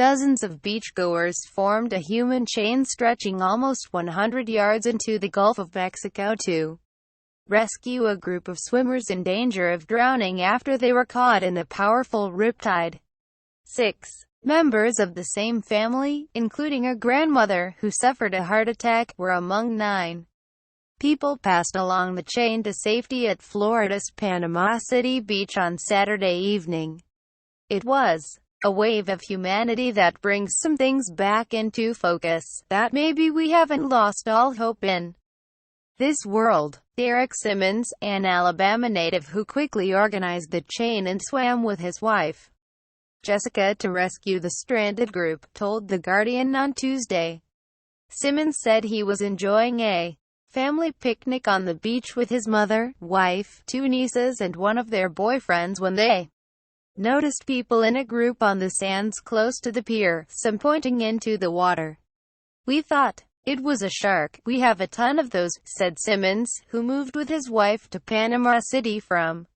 Dozens of beachgoers formed a human chain stretching almost 100 yards into the Gulf of Mexico to rescue a group of swimmers in danger of drowning after they were caught in the powerful riptide. 6 members of the same family, including a grandmother who suffered a heart attack, were among 9 people passed along the chain to safety at Florida's Panama City Beach on Saturday evening. It was a wave of humanity that brings some things back into focus, that maybe we haven't lost all hope in this world. Derek Simmons, an Alabama native who quickly organized the chain and swam with his wife, Jessica, to rescue the stranded group, told The Guardian on Tuesday. Simmons said he was enjoying a family picnic on the beach with his mother, wife, 2 nieces and one of their boyfriends when they noticed people in a group on the sands close to the pier, some pointing into the water. "We thought it was a shark. We have a ton of those," said Simmons, who moved with his wife to Panama City from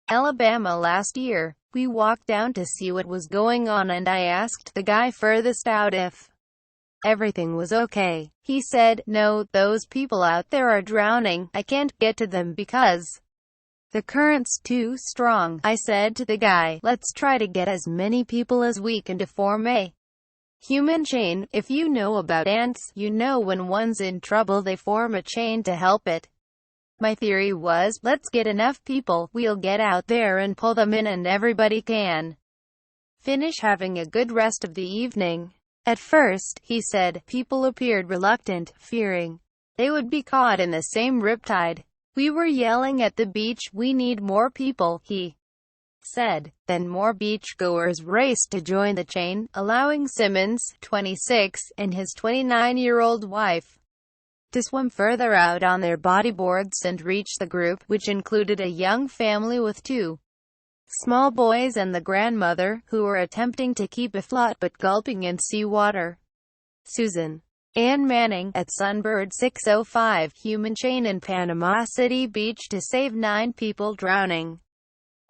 Alabama last year. "We walked down to see what was going on and I asked the guy furthest out if everything was okay. He said, 'No, those people out there are drowning. I can't get to them because the current's too strong.' I said to the guy, 'Let's try to get as many people as we can to form a human chain.' If you know about ants, you know when one's in trouble they form a chain to help it. My theory was, let's get enough people, we'll get out there and pull them in and everybody can finish having a good rest of the evening." At first, he said, people appeared reluctant, fearing they would be caught in the same riptide. "We were yelling at the beach, 'We need more people,'" he said. Then more beachgoers raced to join the chain, allowing Simmons, 26, and his 29-year-old wife to swim further out on their bodyboards and reach the group, which included a young family with 2 small boys and the grandmother, who were attempting to keep afloat but gulping in seawater. Susan Ann Manning, at Sunbird 605 human chain in Panama City Beach to save 9 people drowning.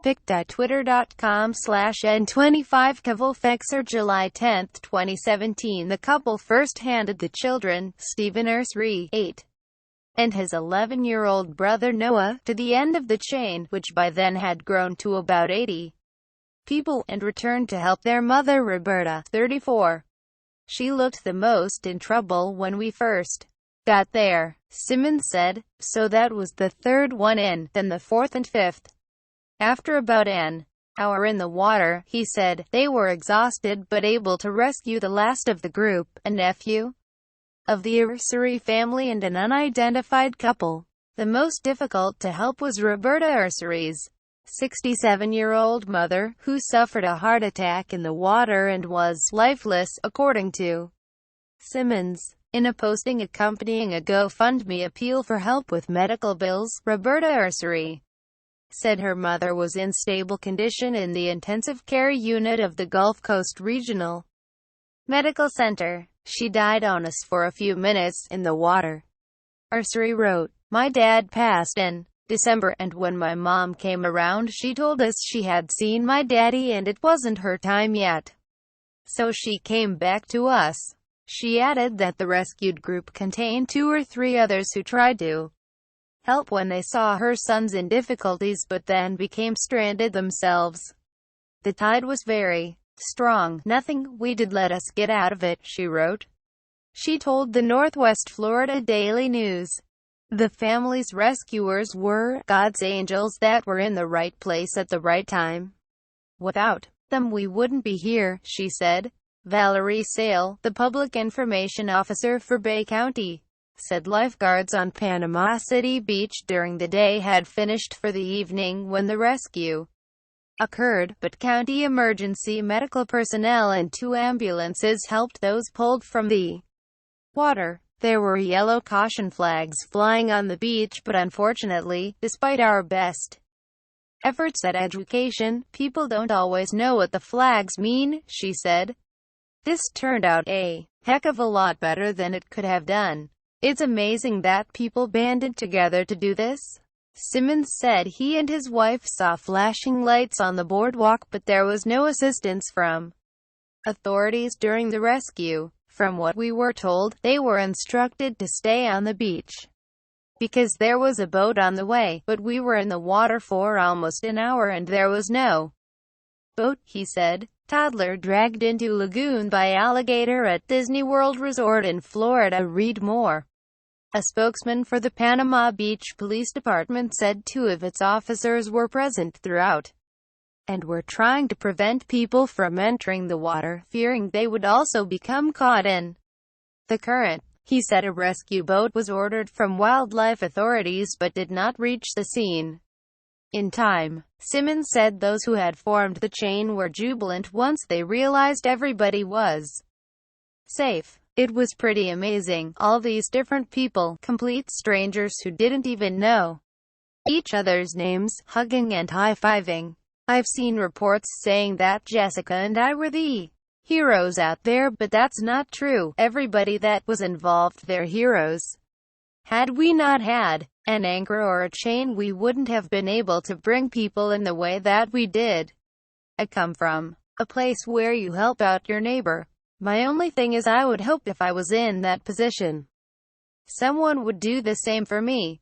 Pic.twitter.com/N25 Cavalfexer July 10, 2017. The couple first handed the children, Stephen Ursary, 8, and his 11-year-old brother Noah, to the end of the chain, which by then had grown to about 80 people, and returned to help their mother Roberta, 34. "She looked the most in trouble when we first got there," Simmons said. "So that was the 3rd one in, then the 4th and 5th. After about an hour in the water," he said, "they were exhausted but able to rescue the last of the group, a nephew of the Ursary family and an unidentified couple. The most difficult to help was Roberta Ursary's 67-year-old mother, who suffered a heart attack in the water and was lifeless, according to Simmons. In a posting accompanying a GoFundMe appeal for help with medical bills, Roberta Ursary said her mother was in stable condition in the intensive care unit of the Gulf Coast Regional Medical Center. "She died on us for a few minutes in the water," Ursary wrote. "My dad passed in December, and when my mom came around she told us she had seen my daddy and it wasn't her time yet. So she came back to us." She added that the rescued group contained 2 or 3 others who tried to help when they saw her sons in difficulties but then became stranded themselves. "The tide was very strong. Nothing we did let us get out of it," she wrote. She told the Northwest Florida Daily News. The family's rescuers were God's angels that were in the right place at the right time. "Without them we wouldn't be here," she said. Valerie Sale, the public information officer for Bay County, said lifeguards on Panama City Beach during the day had finished for the evening when the rescue occurred, but county emergency medical personnel and 2 ambulances helped those pulled from the water. There were yellow caution flags flying on the beach, but unfortunately, despite our best efforts at education, people don't always know what the flags mean, she said. "This turned out a heck of a lot better than it could have done. It's amazing that people banded together to do this." Simmons said he and his wife saw flashing lights on the boardwalk, but there was no assistance from authorities during the rescue. From what we were told, they were instructed to stay on the beach because there was a boat on the way, but we were in the water for almost an hour and there was no boat, he said. Toddler dragged into lagoon by alligator at Disney World Resort in Florida. Read more. A spokesman for the Panama Beach Police Department said 2 of its officers were present throughout and were trying to prevent people from entering the water, fearing they would also become caught in the current. He said a rescue boat was ordered from wildlife authorities but did not reach the scene in time. Simmons said those who had formed the chain were jubilant once they realized everybody was safe. It was pretty amazing. All these different people, complete strangers who didn't even know each other's names, hugging and high-fiving. I've seen reports saying that Jessica and I were the heroes out there, but that's not true. Everybody that was involved, they're heroes. Had we not had an anchor or a chain, we wouldn't have been able to bring people in the way that we did. I come from a place where you help out your neighbor. My only thing is I would hope if I was in that position, someone would do the same for me.